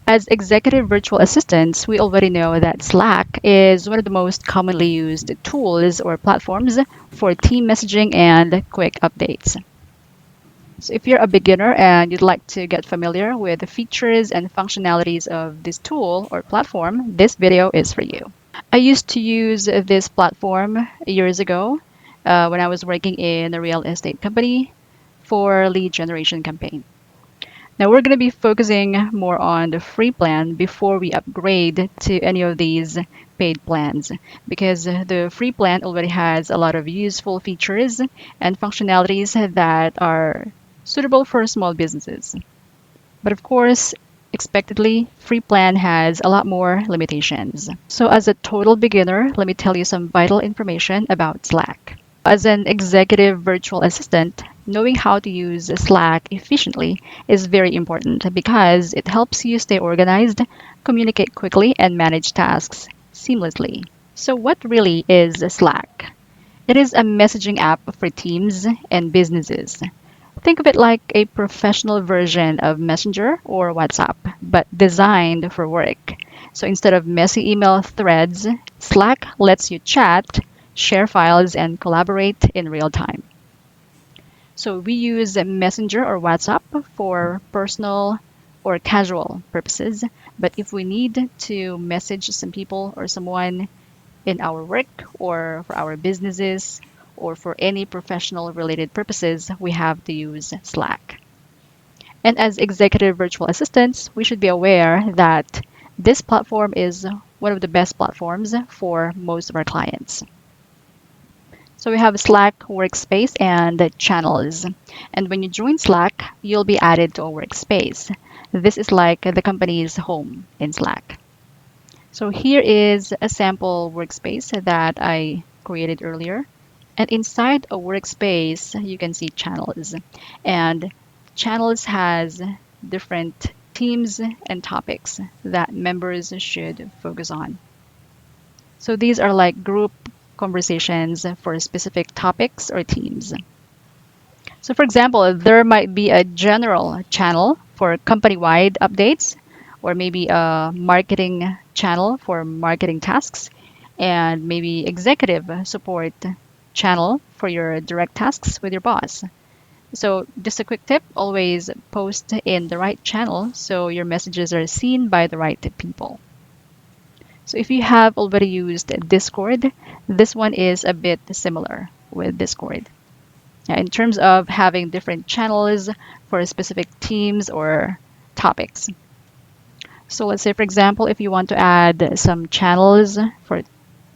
As executive virtual assistants, we already know that Slack is one of the most commonly used tools or platforms for team messaging and quick updates. So if you're a beginner and you'd like to get familiar with the features and functionalities of this tool or platform, this video is for you. I used to use this platform years ago when I was working in a real estate company for lead generation campaign. Now we're going to be focusing more on the free plan before we upgrade to any of these paid plans because the free plan already has a lot of useful features and functionalities that are suitable for small businesses. But of course, expectedly, free plan has a lot more limitations. So as a total beginner, let me tell you some vital information about Slack. As an executive virtual assistant, knowing how to use Slack efficiently is very important because it helps you stay organized, communicate quickly, and manage tasks seamlessly. So, what really is Slack? It is a messaging app for teams and businesses. Think of it like a professional version of Messenger or WhatsApp, but designed for work. So instead of messy email threads, Slack lets you chat, share files, and collaborate in real time. So we use Messenger or WhatsApp for personal or casual purposes, but if we need to message some people or someone in our work or for our businesses or for any professional related purposes, we have to use Slack. And as executive virtual assistants, we should be aware that this platform is one of the best platforms for most of our clients. So we have Slack, Workspace, and Channels. And when you join Slack, you'll be added to a workspace. This is like the company's home in Slack. So here is a sample workspace that I created earlier. And inside a workspace, you can see channels. And channels has different themes and topics that members should focus on. So these are like group conversations for specific topics or themes. So for example, there might be a general channel for company-wide updates, or maybe a marketing channel for marketing tasks, and maybe executive support channel for your direct tasks with your boss. So just a quick tip, always post in the right channel so your messages are seen by the right people. So if you have already used Discord, this one is a bit similar with Discord. In terms of having different channels for specific teams or topics. So let's say, for example, if you want to add some channels for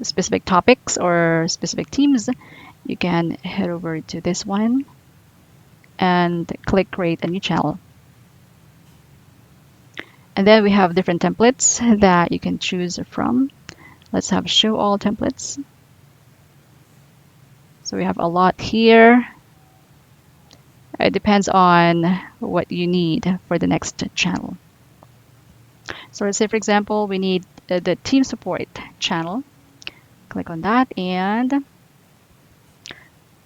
specific topics or specific teams, you can head over to this one and click create a new channel. And then we have different templates that you can choose from. Let's have show all templates. So we have a lot here. It depends on what you need for the next channel. So let's say, for example, we need the team support channel. Click on that, and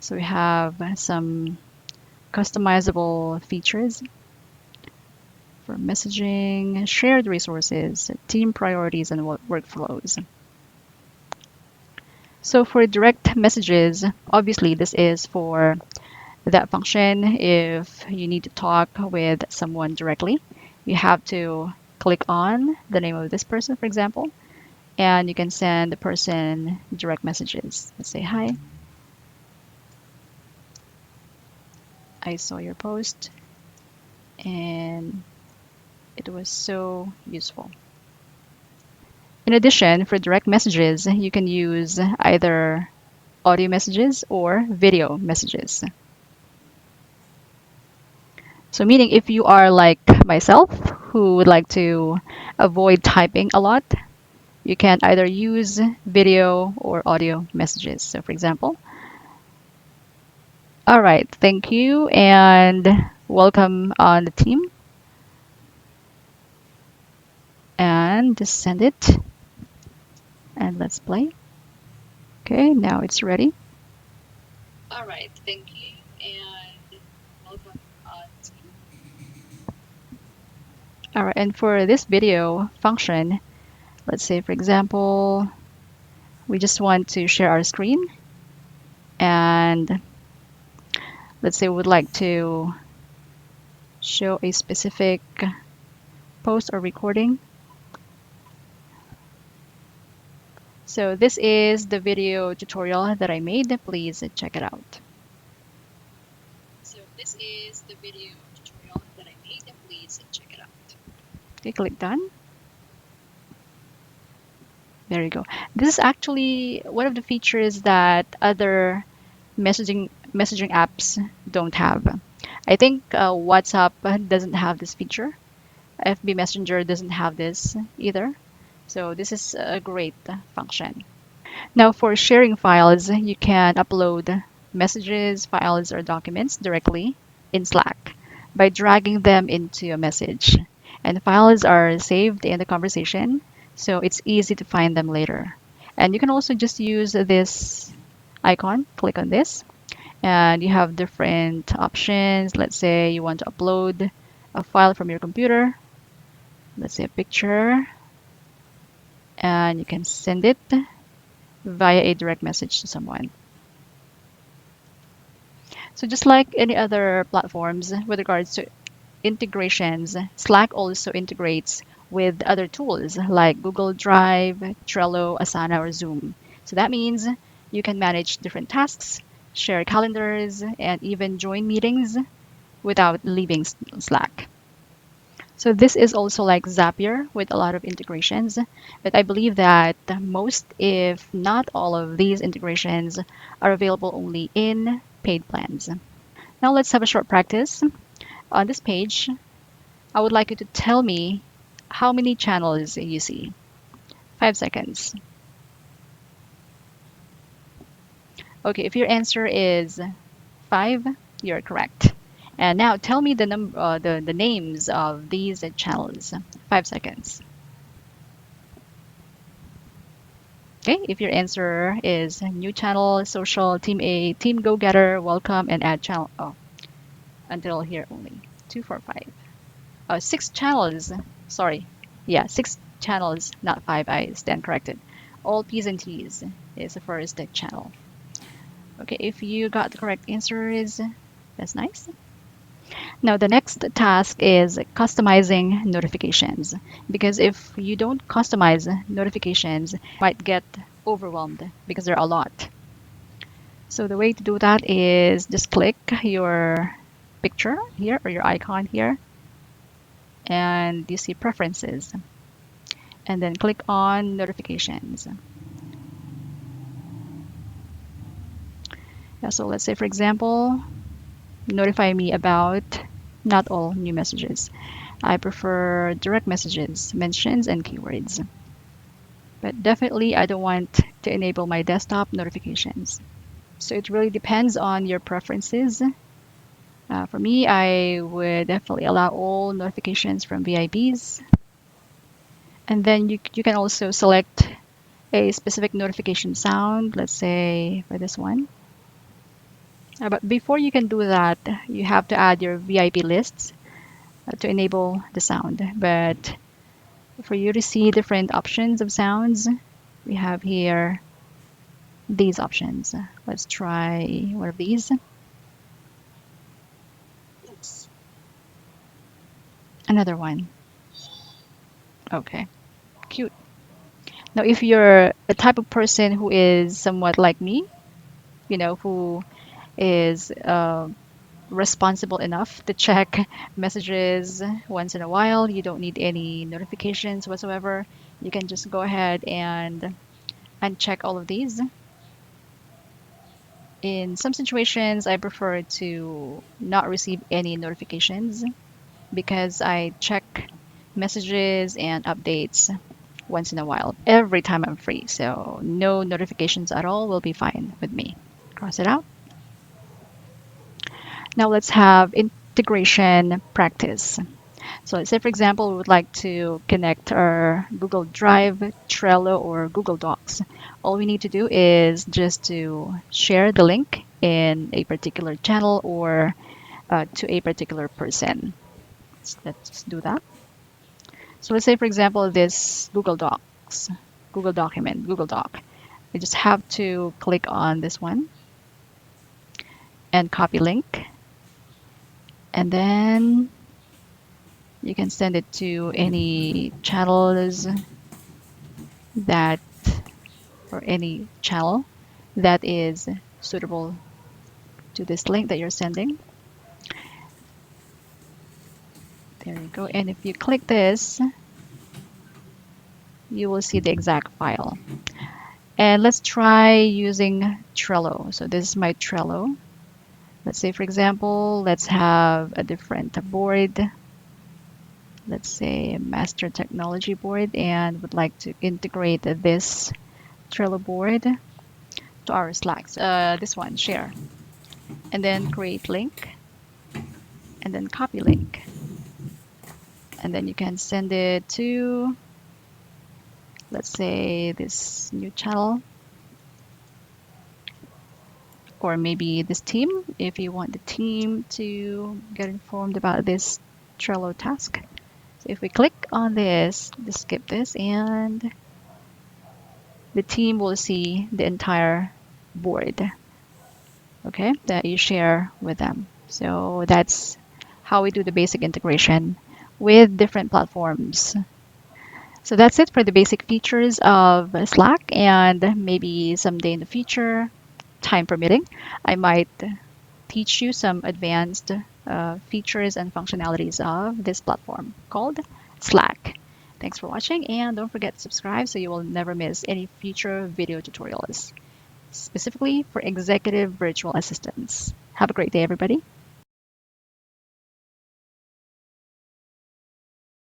so we have some customizable features for messaging, shared resources, team priorities, and workflows. So for direct messages, obviously this is for that function. If you need to talk with someone directly, you have to click on the name of this person, for example, and you can send the person direct messages. Let's say, hi, I saw your post and it was so useful. In addition, for direct messages, you can use either audio messages or video messages. So meaning if you are like myself, who would like to avoid typing a lot, you can either use video or audio messages. So for example, all right, thank you and welcome on the team. And just send it. And let's play. Okay, now it's ready. All right, thank you and welcome on the team. All right, and for this video function, let's say, for example, we just want to share our screen, and let's say we would like to show a specific post or recording. So this is the video tutorial that I made. Please check it out. So this is the video tutorial that I made. Please check it out. Okay, click done. There you go. This is actually one of the features that other messaging apps don't have. I think WhatsApp doesn't have this feature. FB Messenger doesn't have this either. So this is a great function. Now for sharing files, you can upload messages, files, or documents directly in Slack by dragging them into a message. And files are saved in the conversation, so it's easy to find them later. And you can also just use this icon, click on this, and you have different options. Let's say you want to upload a file from your computer, let's say a picture, and you can send it via a direct message to someone. So just like any other platforms with regards to integrations, Slack also integrates with other tools like Google Drive, Trello, Asana, or Zoom. So that means you can manage different tasks, share calendars, and even join meetings without leaving Slack. So this is also like Zapier with a lot of integrations, but I believe that most, if not all of these integrations are available only in paid plans. Now let's have a short practice. On this page, I would like you to tell me how many channels you see. 5 seconds. Okay, if your answer is 5, you're correct. And now tell me the names of these channels. 5 seconds. Okay, if your answer is new channel, social, team A, team go getter, welcome, and add channel. Oh, until here only. 2, 4, 5. 6 channels. Sorry. Yeah, 6 channels, not 5. I stand corrected. All P's and T's is the first channel. Okay, if you got the correct answers, that's nice. Now, the next task is customizing notifications. Because if you don't customize notifications, you might get overwhelmed because there are a lot. So the way to do that is just click your picture here or your icon here, and you see preferences. And then click on notifications. Yeah, so let's say, for example, notify me about not all new messages. I prefer direct messages, mentions, and keywords. But definitely, I don't want to enable my desktop notifications. So it really depends on your preferences. For me, I would definitely allow all notifications from VIPs. And then you can also select a specific notification sound, let's say for this one. But before you can do that, you have to add your VIP lists to enable the sound. But for you to see different options of sounds, we have here these options. Let's try one of these. Another one. Okay, cute. Now, if you're a type of person who is somewhat like me, who is responsible enough to check messages once in a while, you don't need any notifications whatsoever. You can just go ahead and uncheck all of these. In some situations, I prefer to not receive any notifications because I check messages and updates once in a while, every time I'm free. So no notifications at all will be fine with me. Cross it out. Now let's have integration practice. So let's say, for example, we would like to connect our Google Drive, Trello, or Google Docs. All we need to do is just to share the link in a particular channel or to a particular person. Let's do that. So let's say, for example, this Google Docs, Google document, Google Doc. You just have to click on this one and copy link. And then you can send it to any channels that, or any channel that is suitable to this link that you're sending. There you go. And if you click this, you will see the exact file. And let's try using Trello. So this is my Trello. Let's say, for example, let's have a different board. Let's say master technology board, and would like to integrate this Trello board to our Slacks. This one, share. And then create link, and then copy link. And then you can send it to, let's say, this new channel, or maybe this team, if you want the team to get informed about this Trello task. So if we click on this, just skip this, and the team will see the entire board, okay, that you share with them. So that's how we do the basic integration with different platforms. So that's it for the basic features of Slack, and maybe someday in the future, time permitting, I might teach you some advanced features and functionalities of this platform called Slack. Thanks for watching, and don't forget to subscribe so you will never miss any future video tutorials, specifically for executive virtual assistants. Have a great day, everybody.